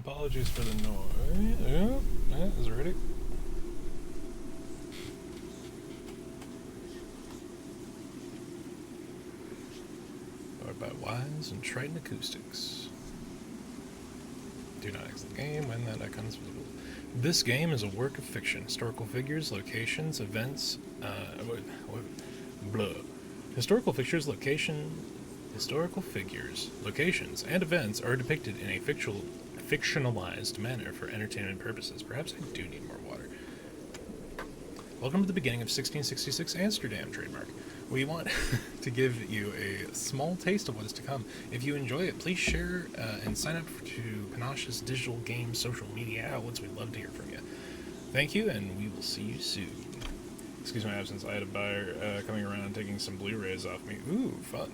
Apologies for the noise. Yeah, is it ready? Powered by Wise and Triton Acoustics. Do not exit the game when that icon is visible. This game is a work of fiction. Historical figures, locations, events, Historical figures, locations, and events are depicted in a fictionalized manner for entertainment purposes. Perhaps I do need more water. Welcome to the beginning of 1666 Amsterdam, trademark. We want to give you a small taste of what is to come. If you enjoy it, please share and sign up to Panache's digital game social media outlets. We'd love to hear from you. Thank you, and we will see you soon. Excuse my absence. I had a buyer coming around and taking some Blu-rays off me. Ooh, fun.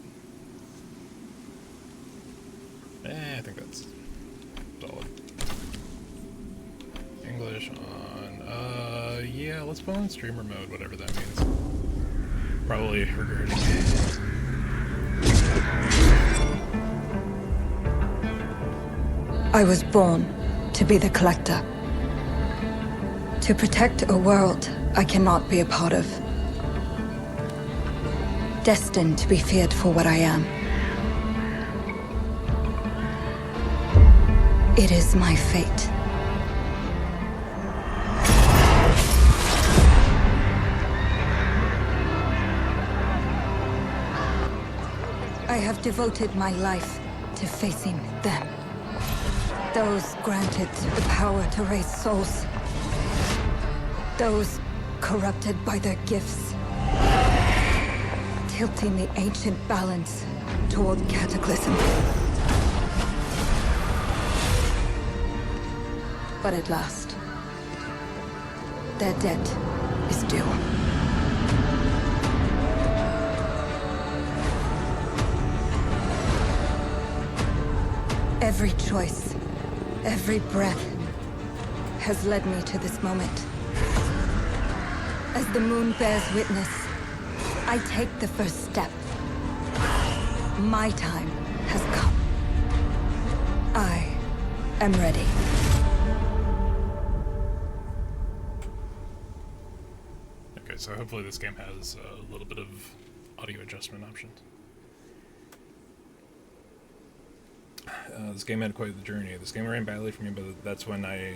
I think that's solid. English on. Yeah, let's put on streamer mode, whatever that means. Probably regretting it. I was born to be the collector. To protect a world I cannot be a part of. Destined to be feared for what I am. It is my fate. I have devoted my life to facing them. Those granted the power to raise souls. Those corrupted by their gifts. Tilting the ancient balance toward cataclysm. But at last, their debt is due. Every choice, every breath has led me to this moment. As the moon bears witness, I take the first step. My time has come. I am ready. Okay, so hopefully this game has a little bit of audio adjustment options. This game had quite the journey. This game ran badly for me, but that's when a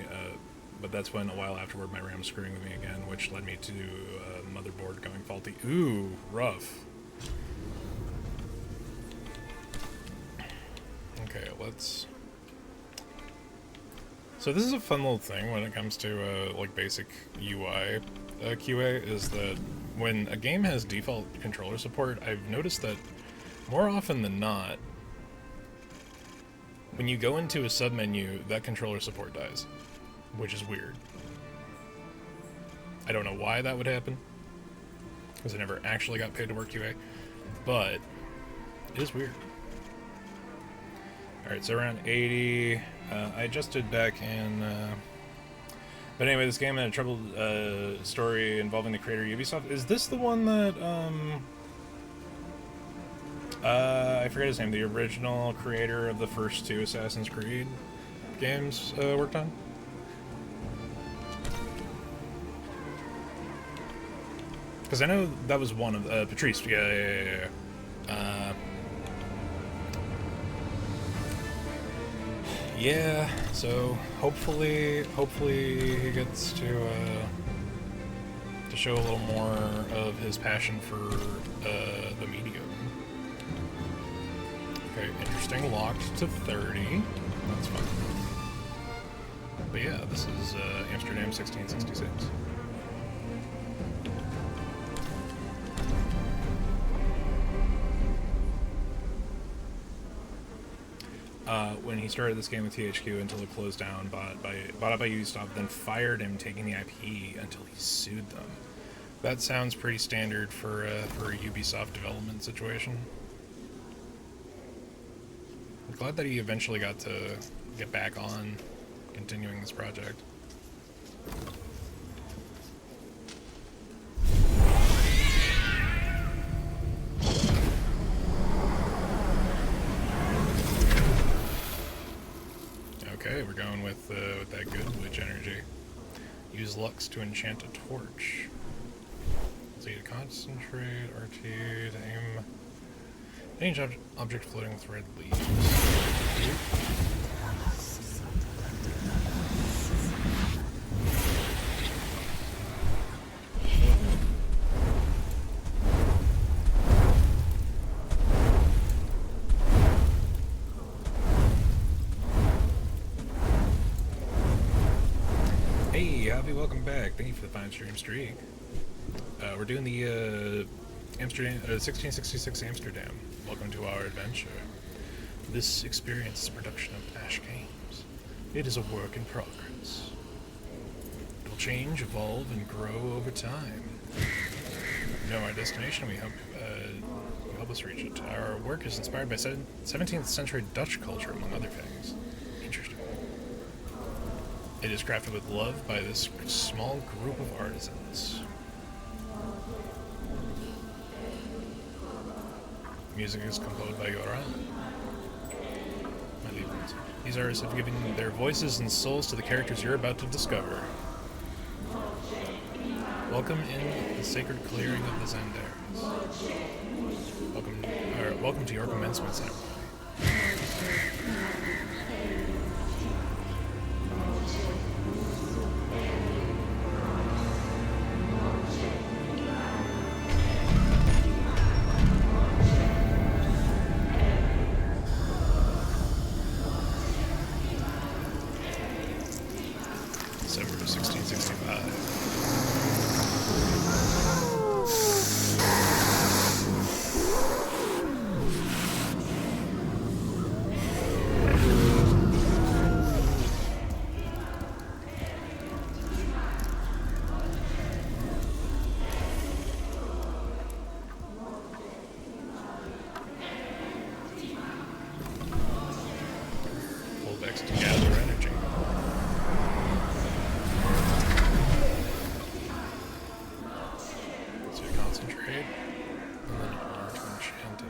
while afterward my RAM was screwing with me again, which led me to motherboard going faulty. Ooh, rough. Okay, let's... So this is a fun little thing when it comes to like basic UI QA, is that when a game has default controller support, I've noticed that more often than not, when you go into a submenu, that controller support dies, which is weird. I don't know why that would happen, because I never actually got paid to work QA, but it is weird. Alright, so around 80, I adjusted back in, but anyway, this game had a troubled story involving the creator Ubisoft. Is this the one that, I forget his name, the original creator of the first two Assassin's Creed games worked on? Because I know that was one of Patrice. Yeah. Yeah. So hopefully he gets to show a little more of his passion for the medium. Okay, interesting. Locked to 30. That's fun. But yeah, this is Amsterdam 1666. When he started this game with THQ until it closed down, bought out by Ubisoft, then fired him, taking the IP until he sued them. That sounds pretty standard for a Ubisoft development situation. I'm glad that he eventually got to get back on continuing this project. Okay, we're going with that good witch energy. Use Lux to enchant a torch. Z to concentrate, RT to aim. Range object floating with red leaves. Hey, Javi, welcome back. Thank you for the fine streak. We're doing the Amsterdam, 1666 Amsterdam. Welcome to our adventure. This experience is a production of Ash Games. It is a work in progress. It will change, evolve, and grow over time. You know our destination. We hope you help us reach it. Our work is inspired by 17th century Dutch culture, among other things. Interesting. It is crafted with love by this small group of artisans. Music is composed by Yoran. These artists have given their voices and souls to the characters you're about to discover. Welcome in the sacred clearing of the Zandares. Welcome to your commencement ceremony. December 1665. Hold X to gather energy. So you concentrate, and then R to enchant it.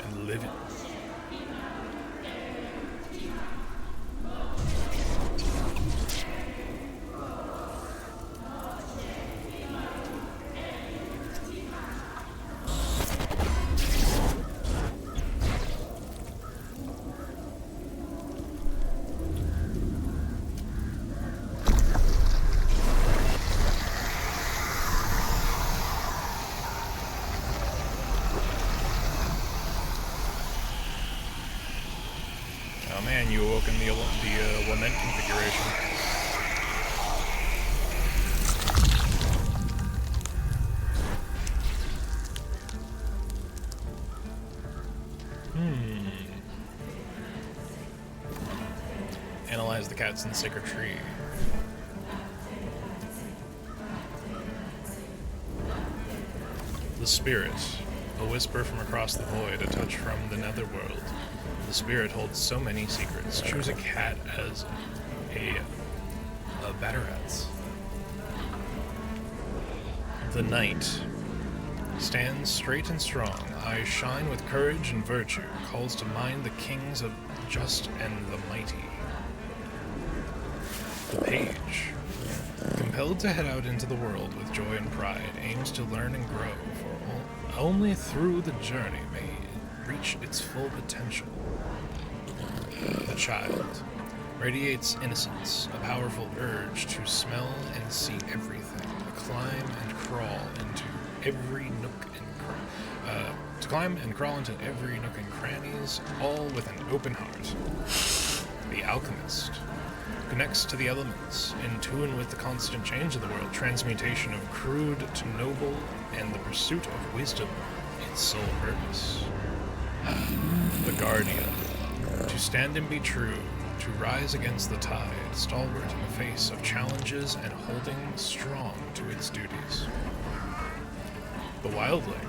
And live it. Oh man, you awoke in the lament configuration. Analyze the cats in the sacred tree. The spirit, a whisper from across the void, a touch from the netherworld. The spirit holds so many secrets. Choose a cat as a batterat. The knight stands straight and strong, eyes shine with courage and virtue, calls to mind the kings of just and the mighty. The page, compelled to head out into the world with joy and pride, aims to learn and grow, for only through the journey may it reach its full potential. The child radiates innocence, a powerful urge to smell and see everything, to climb and crawl into every nook and crannies, all with an open heart. The alchemist connects to the elements, in tune with the constant change of the world, transmutation of crude to noble, and the pursuit of wisdom, its sole purpose. The guardian, to stand and be true, to rise against the tide, stalwart in the face of challenges and holding strong to its duties. The wildling,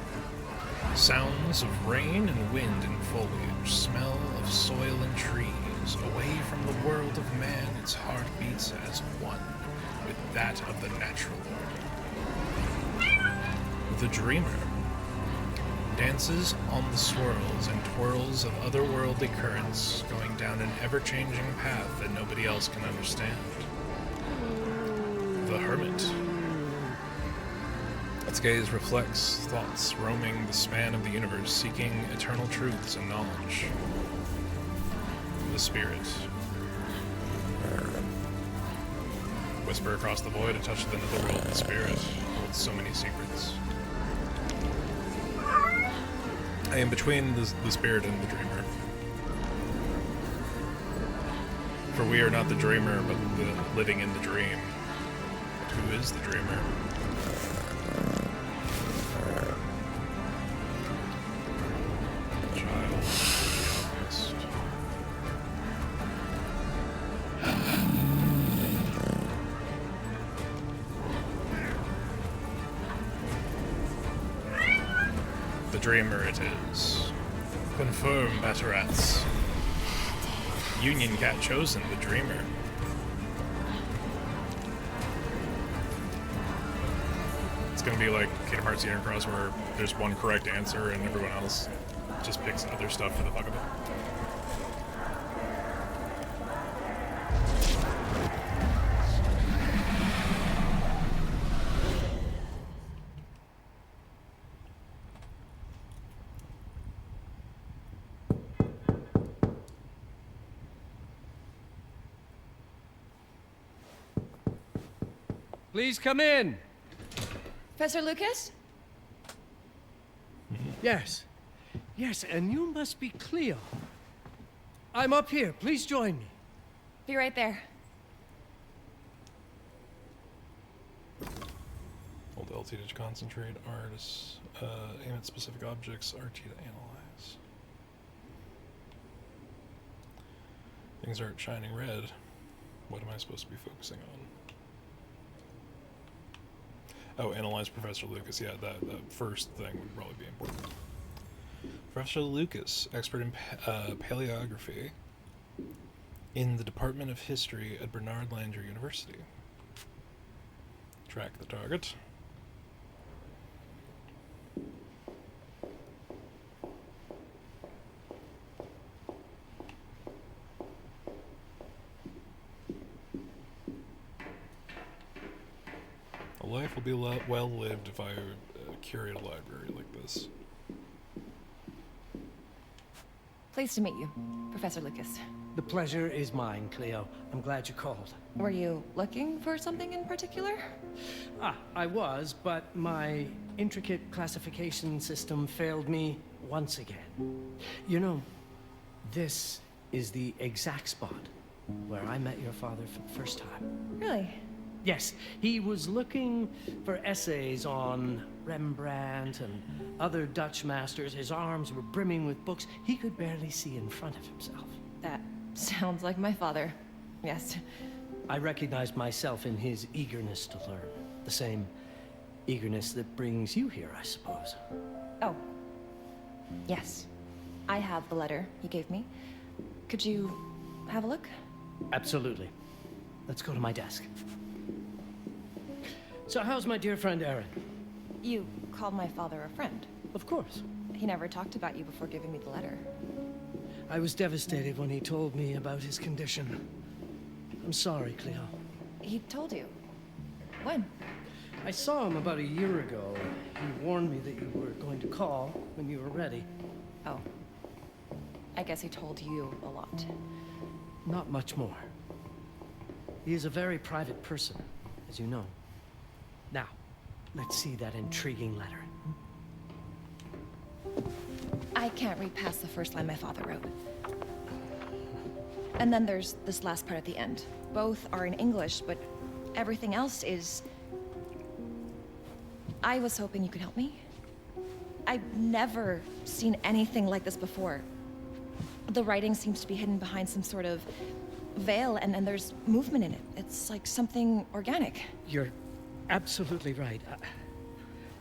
sounds of rain and wind and foliage, smell of soil and trees, away from world of man, its heart beats as one with that of the natural order. The dreamer dances on the swirls and twirls of otherworldly currents, going down an ever-changing path that nobody else can understand. The hermit. Its gaze reflects thoughts roaming the span of the universe, seeking eternal truths and knowledge. The spirit. Whisper across the void, a touch of the netherworld. The spirit holds so many secrets. I am between the spirit and the dreamer. For we are not the dreamer, but the living in the dream. But who is the dreamer? Child. Honest. The dreamer it is. Confirm, Batterats. Union Cat chosen, the dreamer. It's gonna be like Kingdom Hearts Eater Cross, where there's one correct answer and everyone else just picks other stuff for the fuck of it. Please come in. Professor Lucas? Yes. Yes, and you must be Cleo. I'm up here. Please join me. Be right there. Hold LT to concentrate, aim at specific objects, RT to analyze. Things aren't shining red. What am I supposed to be focusing on? Oh, analyze Professor Lucas. Yeah, that first thing would probably be important. Professor Lucas, expert in paleography in the Department of History at Bernard Langer University. Track the target. A life will be well lived if I curate a library like this. Pleased to meet you, Professor Lucas. The pleasure is mine, Cleo. I'm glad you called. Were you looking for something in particular? I was, but my intricate classification system failed me once again. You know, this is the exact spot where I met your father for the first time. Really? Yes, he was looking for essays on Rembrandt and other Dutch masters. His arms were brimming with books. He could barely see in front of himself. That sounds like my father. Yes. I recognized myself in his eagerness to learn. The same eagerness that brings you here, I suppose. Oh. Yes. I have the letter he gave me. Could you have a look? Absolutely. Let's go to my desk. So how's my dear friend Aaron? You called my father a friend. Of course. He never talked about you before giving me the letter. I was devastated when he told me about his condition. I'm sorry, Cleo. He told you. When? I saw him about a year ago. He warned me that you were going to call when you were ready. Oh. I guess he told you a lot. Not much more. He is a very private person, as you know. Now, let's see that intriguing letter. I can't read past the first line my father wrote. And then there's this last part at the end. Both are in English, but everything else is... I was hoping you could help me. I've never seen anything like this before. The writing seems to be hidden behind some sort of veil, and there's movement in it. It's like something organic. You're absolutely right.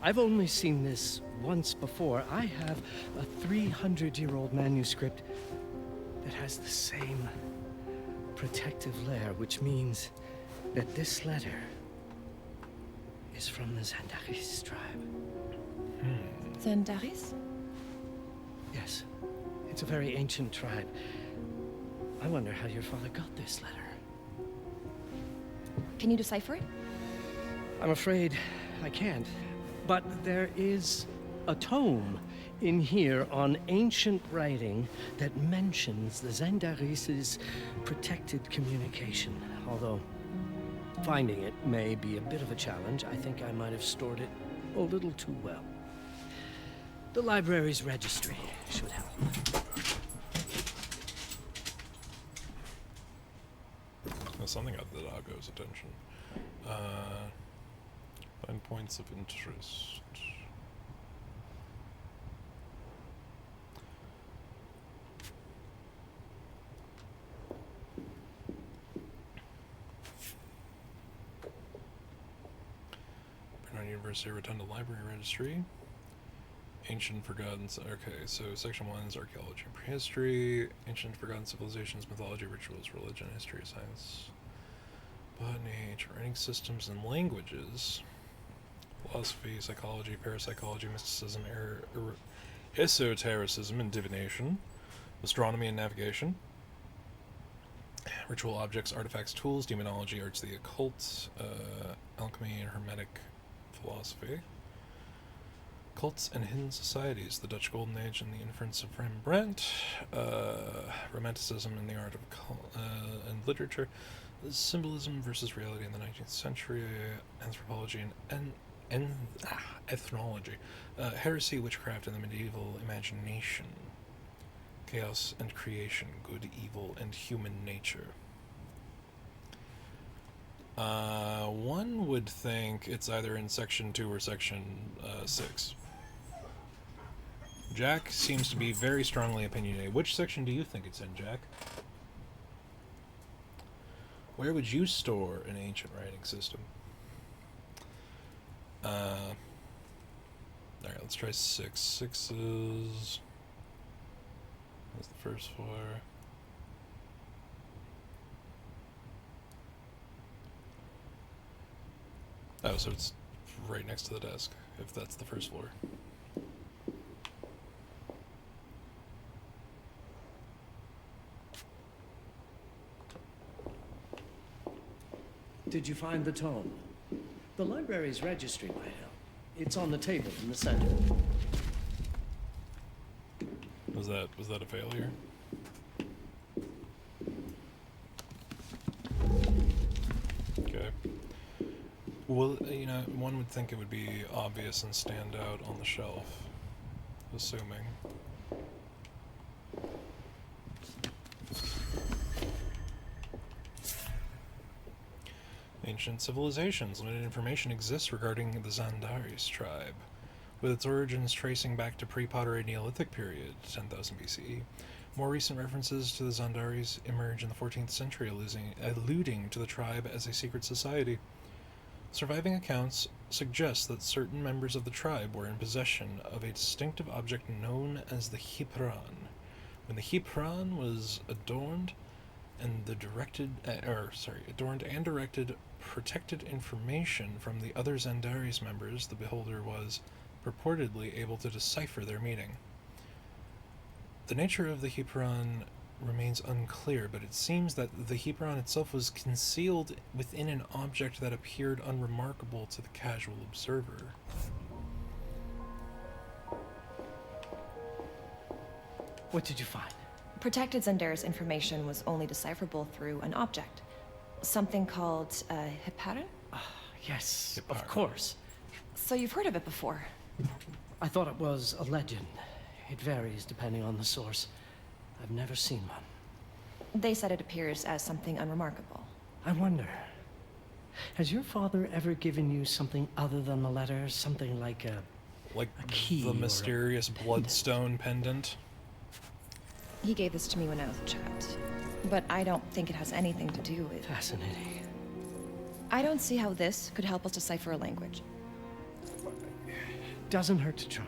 I've only seen this once before. I have a 300-year-old manuscript that has the same protective layer, which means that this letter is from the Zandaris tribe. Zandaris? Yes, it's a very ancient tribe. I wonder how your father got this letter. Can you decipher it? I'm afraid I can't. But there is a tome in here on ancient writing that mentions the Zandaris' protected communication. Although finding it may be a bit of a challenge, I think I might have stored it a little too well. The library's registry should help. There's something got the doggo's attention. Find points of interest. Bernard University Rotunda Library Registry. Ancient Forgotten... Okay, so Section 1 is Archaeology and Prehistory. Ancient Forgotten Civilizations, Mythology, Rituals, Religion, History, Science. Botany, Ancient Writing Systems and Languages. Philosophy, Psychology, Parapsychology, Mysticism, Esotericism and Divination. Astronomy and Navigation. Ritual Objects, Artifacts, Tools, Demonology, Arts of the Occult, Alchemy and Hermetic Philosophy. Cults and Hidden Societies, the Dutch Golden Age and the Inference of Rembrandt, Romanticism and the Art of and Literature, Symbolism versus Reality in the 19th Century, Anthropology and Ethnology, Heresy, Witchcraft and the Medieval Imagination, Chaos and Creation, Good, Evil, and Human Nature. One would think it's either in Section 2 or Section 6. Jack seems to be very strongly opinionated. Which section do you think it's in, Jack? Where would you store an ancient writing system? Alright, let's try 6. 6 is... That's the first floor. Oh, so it's right next to the desk, if that's the first floor. Did you find the tome? The library's registry might help. It's on the table in the center. Was that a failure? Okay. Well, you know, one would think it would be obvious and stand out on the shelf, assuming. Ancient civilizations. Limited information exists regarding the Zandaris tribe, with its origins tracing back to pre-pottery Neolithic period, 10,000 BCE. More recent references to the Zandaris emerge in the 14th century, alluding to the tribe as a secret society. Surviving accounts suggest that certain members of the tribe were in possession of a distinctive object known as the Hipran. When the Hipran was adorned and directed protected information from the other Zandaris members, the beholder was purportedly able to decipher their meaning. The nature of the Hipran remains unclear, but it seems that the Hipran itself was concealed within an object that appeared unremarkable to the casual observer. What did you find? Protected Zandaris information was only decipherable through an object. Something called a Hipparan? Yes, Hipparan. of course. So you've heard of it before? I thought it was a legend. It varies depending on the source. I've never seen one. They said it appears as something unremarkable. I wonder, has your father ever given you something other than the letter? Something like a key the or a mysterious bloodstone pendant? He gave this to me when I was a child. But I don't think it has anything to do with... Fascinating. I don't see how this could help us decipher a language. Doesn't hurt to try.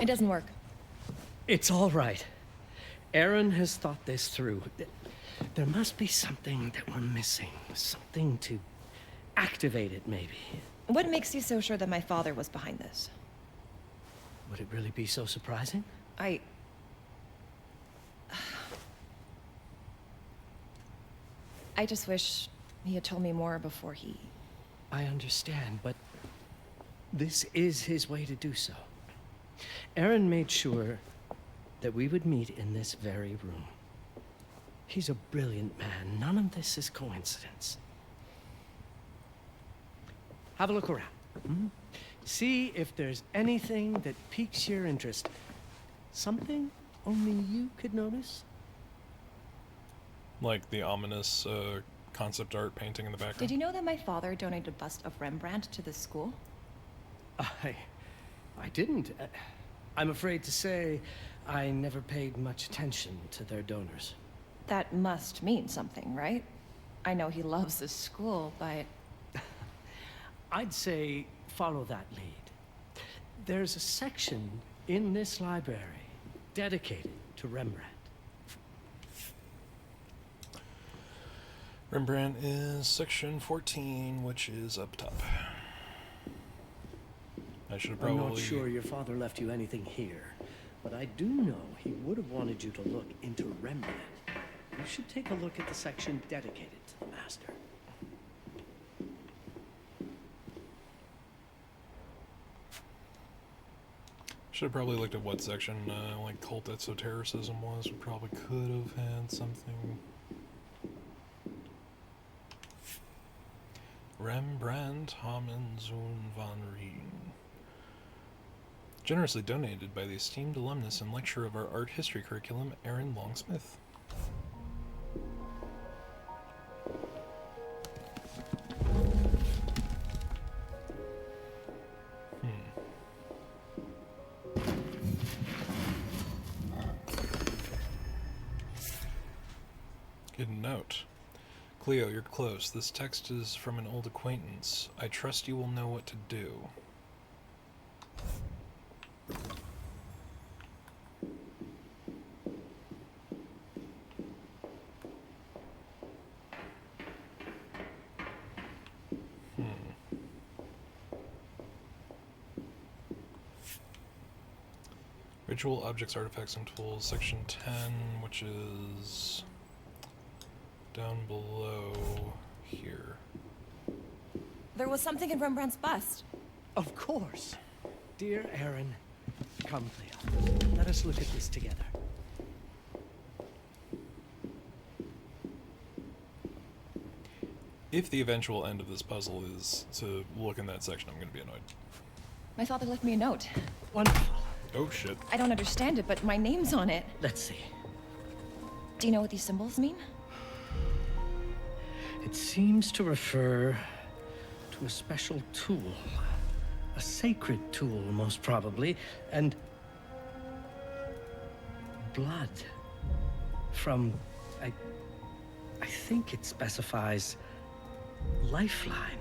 It doesn't work. It's all right. Aaron has thought this through. There must be something that we're missing. Something to activate it, maybe. What makes you so sure that my father was behind this? Would it really be so surprising? I just wish he had told me more before he... I understand, but this is his way to do so. Aaron made sure that we would meet in this very room. He's a brilliant man. None of this is coincidence. Have a look around. Hmm? See if there's anything that piques your interest. Something only you could notice? Like the ominous concept art painting in the background. Did you know that my father donated a bust of Rembrandt to this school? I didn't. I'm afraid to say I never paid much attention to their donors. That must mean something, right? I know he loves this school, but... I'd say follow that lead. There's a section in this library dedicated to Rembrandt. Rembrandt is section 14, which is up top. I should have probably... I'm not sure your father left you anything here, but I do know he would have wanted you to look into Rembrandt. You should take a look at the section dedicated to the master. Should have probably looked at what section, like, cult esotericism was. We probably could have had something. Rembrandt Homenzoon van Rijn. Generously donated by the esteemed alumnus and lecturer of our art history curriculum, Aaron Longsmith. Good note. Cleo, you're close. This text is from an old acquaintance. I trust you will know what to do. Ritual objects, artifacts, and tools, section 10, which is down below here. There was something in Rembrandt's bust. Of course. Dear Aaron, come, Cleo. Let us look at this together. If the eventual end of this puzzle is to look in that section, I'm going to be annoyed. My father left me a note. Wonderful. Oh, shit. I don't understand it, but my name's on it. Let's see. Do you know what these symbols mean? It seems to refer to a special tool. A sacred tool, most probably, and blood from, I think it specifies lifeline.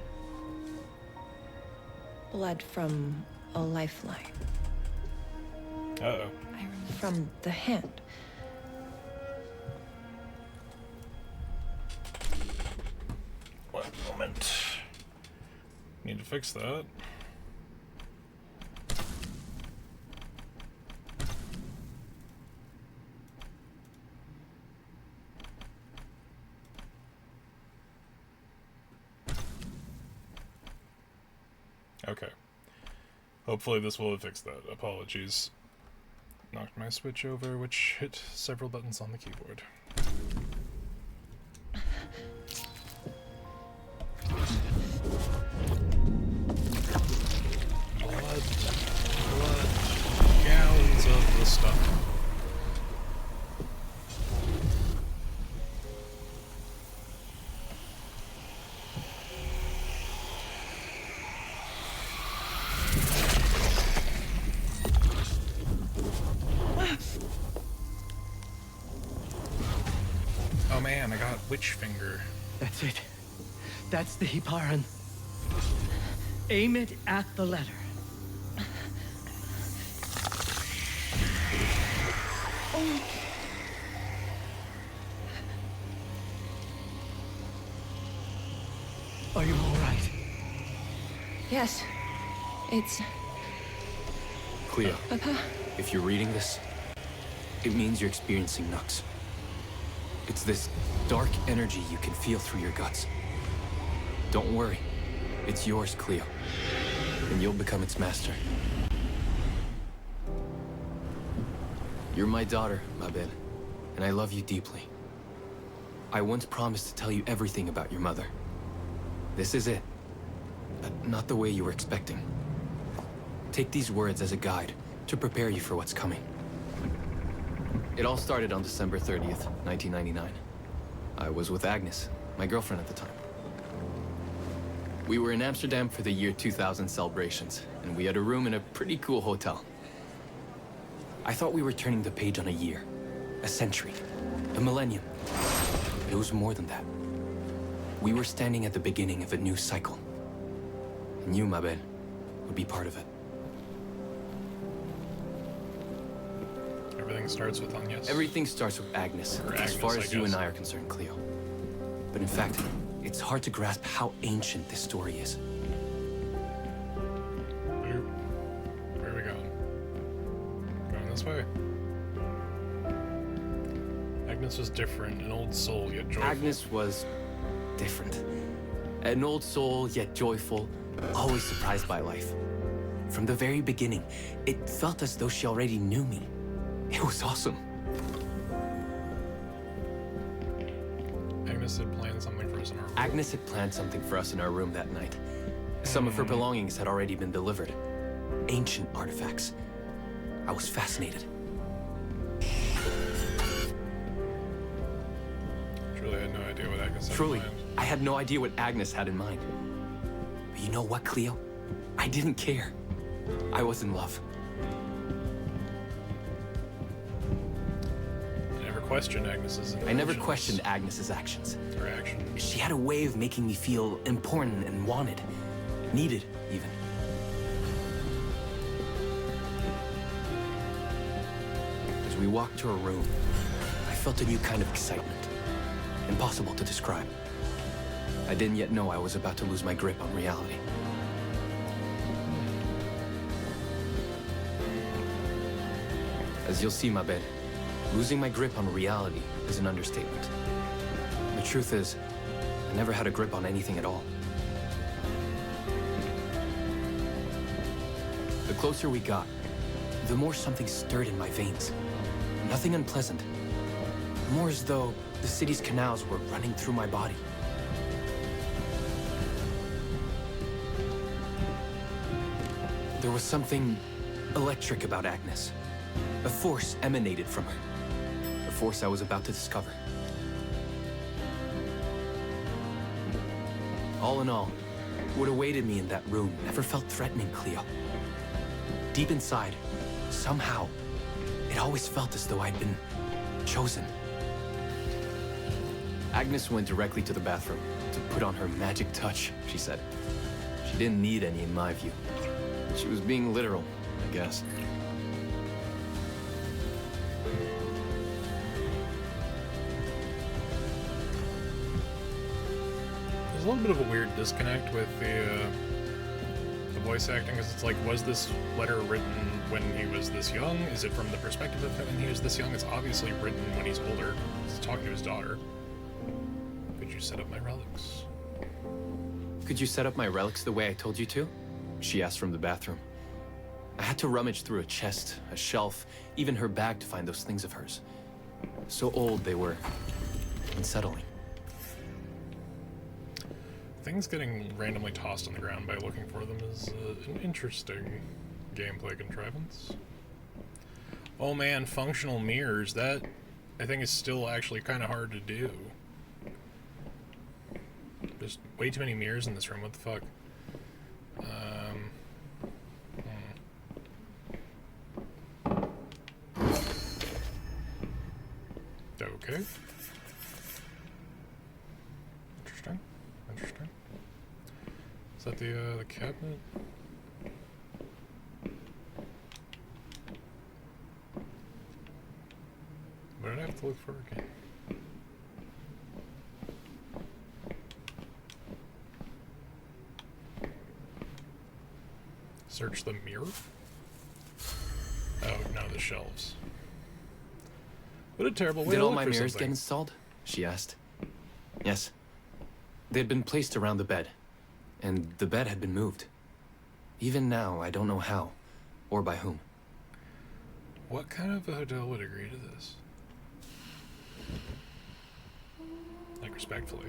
Blood from a lifeline. Uh-oh. From the hand. One moment. Need to fix that. Okay. Hopefully this will have fixed that. Apologies. Knocked my switch over, which hit several buttons on the keyboard. Blood, gallons of the stuff. Oh man, I got witch finger. That's it. That's the Hiparan. Aim it at the letter. Are you all right? Yes. It's... Cleo, Papa? if you're reading this, it means you're experiencing Nux. It's this dark energy you can feel through your guts. Don't worry. It's yours, Cleo. And you'll become its master. You're my daughter, Mabel, and I love you deeply. I once promised to tell you everything about your mother. This is it. But not the way you were expecting. Take these words as a guide to prepare you for what's coming. It all started on December 30th, 1999. I was with Agnes, my girlfriend at the time. We were in Amsterdam for the year 2000 celebrations, and we had a room in a pretty cool hotel. I thought we were turning the page on a year, a century, a millennium. But it was more than that. We were standing at the beginning of a new cycle. And you, Mabel, would be part of it. Everything starts with Agnes. Everything starts with Agnes, as far as you and I are concerned, Cleo. But in fact, it's hard to grasp how ancient this story is. Where are we going? Going this way. Agnes was different, an old soul, yet joyful. Agnes was different. An old soul, yet joyful, always surprised by life. From the very beginning, it felt as though she already knew me. It was awesome. Agnes had planned something for us in our room. Agnes had planned something for us in our room that night. Some of her belongings had already been delivered. Ancient artifacts. I was fascinated. Truly, I had no idea what Agnes had Truly, planned. I had no idea what Agnes had in mind. But you know what, Cleo? I didn't care. I was in love. I never questioned Agnes's intentions. I never questioned Agnes's actions. Her actions. She had a way of making me feel important and wanted. Needed, even. As we walked to her room, I felt a new kind of excitement. Impossible to describe. I didn't yet know I was about to lose my grip on reality. As you'll see, Mabel, losing my grip on reality is an understatement. The truth is, I never had a grip on anything at all. The closer we got, the more something stirred in my veins. Nothing unpleasant. More as though the city's canals were running through my body. There was something electric about Agnes. A force emanated from her. A force I was about to discover. All in all, what awaited me in that room never felt threatening, Cleo. Deep inside, somehow, it always felt as though I'd been chosen. Agnes went directly to the bathroom to put on her magic touch, she said. She didn't need any, in my view. She was being literal, I guess. There's a little bit of a weird disconnect with the voice acting, because it's like, was this letter written when he was this young? Is it from the perspective of him when he was this young? It's obviously written when he's older. He's talking to his daughter. Could you set up my relics? Could you set up my relics the way I told you to? She asked from the bathroom. I had to rummage through a chest, a shelf, even her bag to find those things of hers. So old they were. Unsettling. Things getting randomly tossed on the ground by looking for them is an interesting gameplay contrivance. Oh man, functional mirrors. That, I think, is still actually kind of hard to do. There's way too many mirrors in this room. What the fuck? Okay. Interesting. Interesting. Is that the cabinet? to look for again? Search the mirror? Oh, no, the shelves. What a terrible way Did to all look my for mirrors something. get installed? She asked. Yes. They had been placed around the bed, and the bed had been moved. Even now, I don't know how, or by whom. What kind of a hotel would agree to this? Like, respectfully.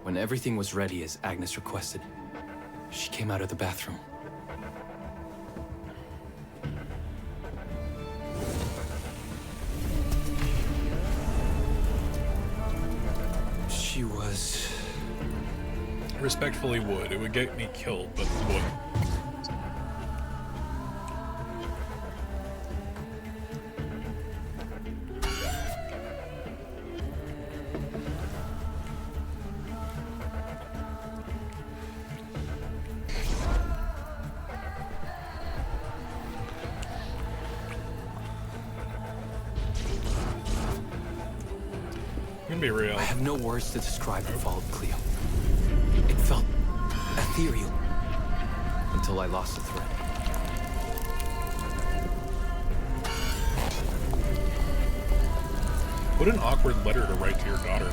When everything was ready as Agnes requested, she came out of the bathroom. She was... Respectfully would. It would get me killed, but would. I'm gonna be real. I have no words to describe what followed Cleo. It felt ethereal until I lost the thread. What an awkward letter to write to your daughter.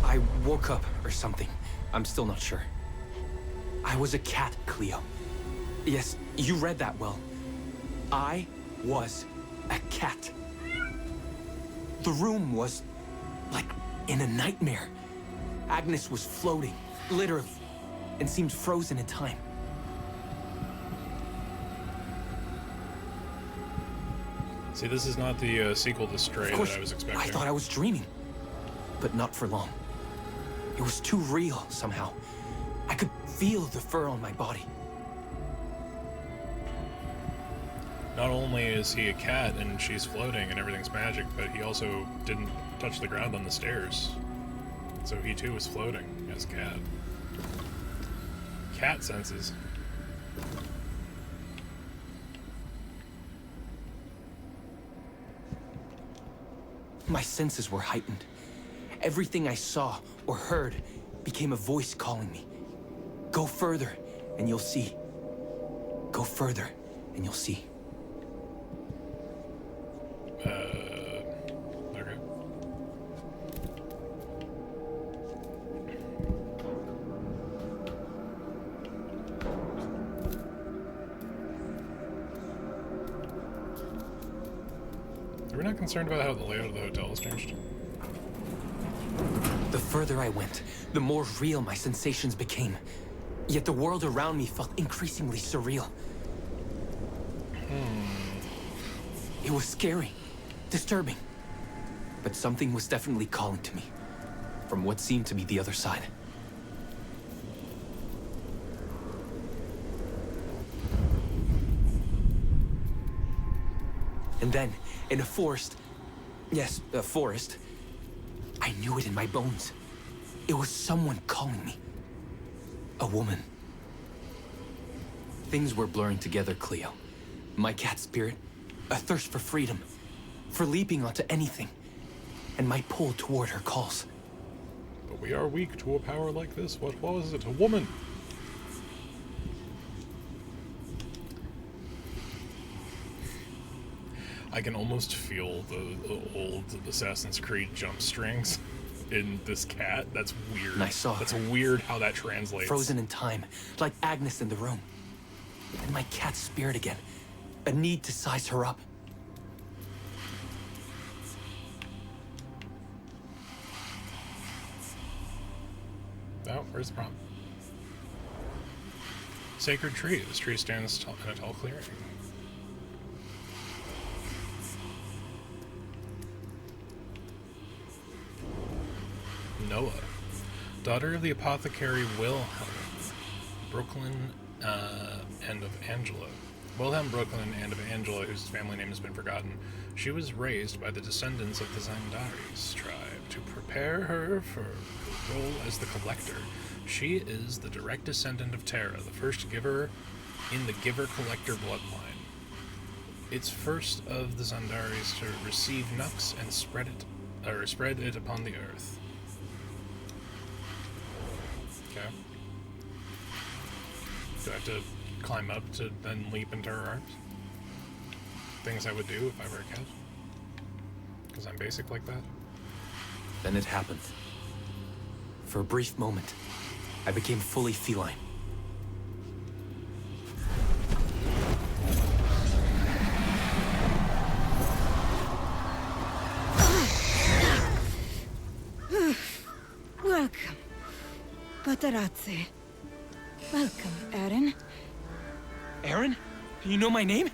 I woke up or something. I'm still not sure. I was a cat, Cleo. Yes, you read that well. I was a cat. The room was like in a nightmare. Agnes was floating, literally, and seemed frozen in time. See, this is not the sequel to Stray Of course, that I was expecting. I thought I was dreaming, but not for long. It was too real somehow. I could feel the fur on my body. Not only is he a cat and she's floating and everything's magic, but he also didn't touch the ground on the stairs. So he too was floating as a cat. Cat senses. My senses were heightened. Everything I saw or heard became a voice calling me. Go further, and you'll see. Go further, and you'll see. Okay. Are we not concerned about how the layout of the hotel has changed? The further I went, the more real my sensations became. Yet the world around me felt increasingly surreal. It was scary, disturbing. But something was definitely calling to me, from what seemed to be the other side. And then, in a forest, yes, a forest, I knew it in my bones. It was someone calling me. A woman. Things were blurring together, Cleo. My cat spirit, a thirst for freedom, for leaping onto anything, and my pull toward her calls. But we are weak to a power like this. What was it? A woman! I can almost feel the old Assassin's Creed jump strings in this cat. That's weird. And I saw her. That's weird how that translates. Frozen in time, like Agnes in the room. And my cat spirit again. A need to size her up. Oh, where's the problem? Sacred tree. This tree stands tall in a tall clearing. Noah, daughter of the apothecary Wilhelm Brooklyn and of Angela. Wilhelm Brooklyn and of Angela, whose family name has been forgotten. She was raised by the descendants of the Zandaris tribe to prepare her for her role as the collector. She is the direct descendant of Terra, the first giver in the giver-collector bloodline. It's first of the Zandaris to receive Nux and spread it upon the earth. Okay. Do I have to climb up to then leap into her arms? Things I would do if I were a cat? Because I'm basic like that? Then it happened. For a brief moment, I became fully feline. Welcome, Patarazzi. Welcome, Aaron. Aaron? You know my name?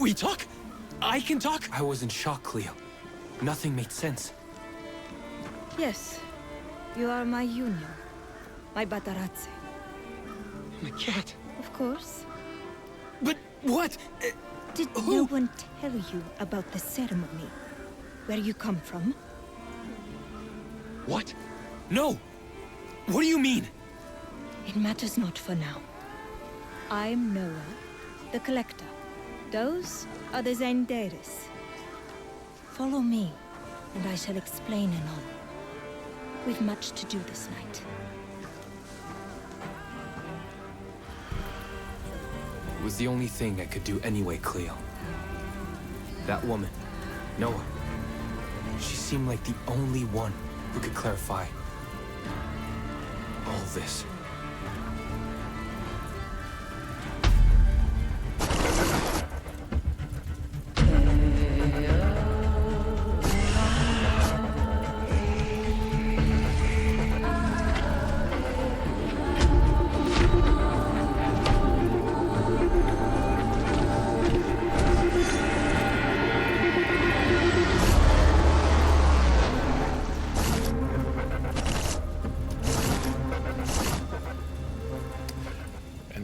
We talk? I can talk? I was in shock, Cleo. Nothing made sense. Yes, you are my union, my Patarazzi. My cat. Of course. But what? Did no one tell you about the ceremony? Where you come from? What? No! What do you mean? It matters not for now. I'm Noah, the Collector. Those are the Zandaris. Follow me, and I shall explain anon. We've much to do this night. It was the only thing I could do anyway, Cleo. That woman, Noah, she seemed like the only one who could clarify all this.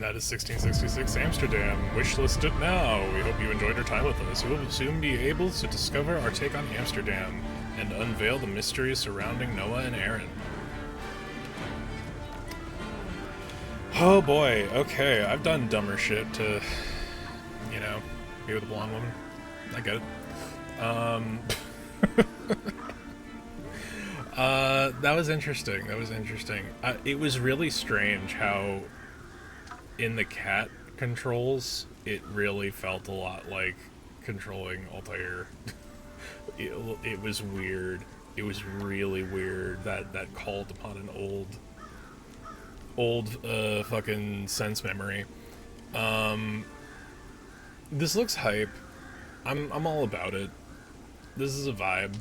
That is 1666 Amsterdam. Wishlist it now. We hope you enjoyed your time with us. You will soon be able to discover our take on Amsterdam and unveil the mysteries surrounding Noah and Aaron. Oh boy, okay, I've done dumber shit to, you know, be with a blonde woman. I get it. That was interesting. It was really strange how in the cat controls, it really felt a lot like controlling Altair. It was weird. It was really weird. That called upon an old fucking sense memory. This looks hype. I'm all about it. This is a vibe.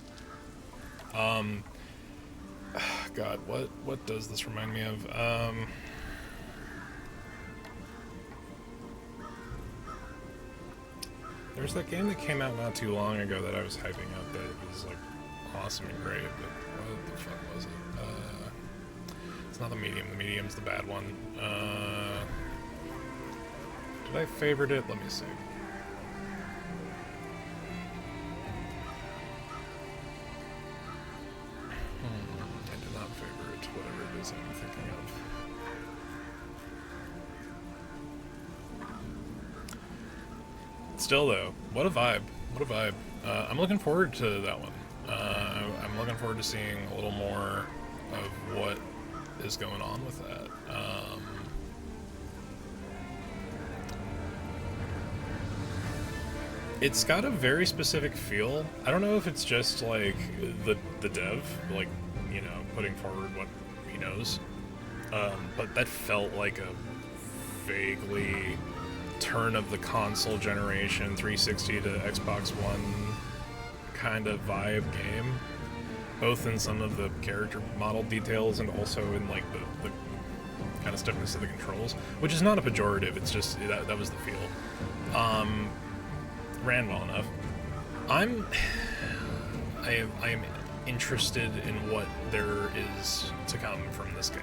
God, what does this remind me of? There's that game that came out not too long ago that I was hyping up that it was like awesome and great, but what the fuck was it? It's not the Medium. The Medium's the bad one. Did I favorite it? Let me see. I did not favorite whatever it is I'm thinking of. Still though, what a vibe. What a vibe. I'm looking forward to that one. I'm looking forward to seeing a little more of what is going on with that. It's got a very specific feel. I don't know if it's just like the dev, like, you know, putting forward what he knows. But that felt like a vaguely turn of the console generation 360 to Xbox One kind of vibe game. both in some of the character model details and also in like the kind of stiffness of the controls, which is not a pejorative. It's just that was the feel. Ran well enough. I am interested in what there is to come from this game.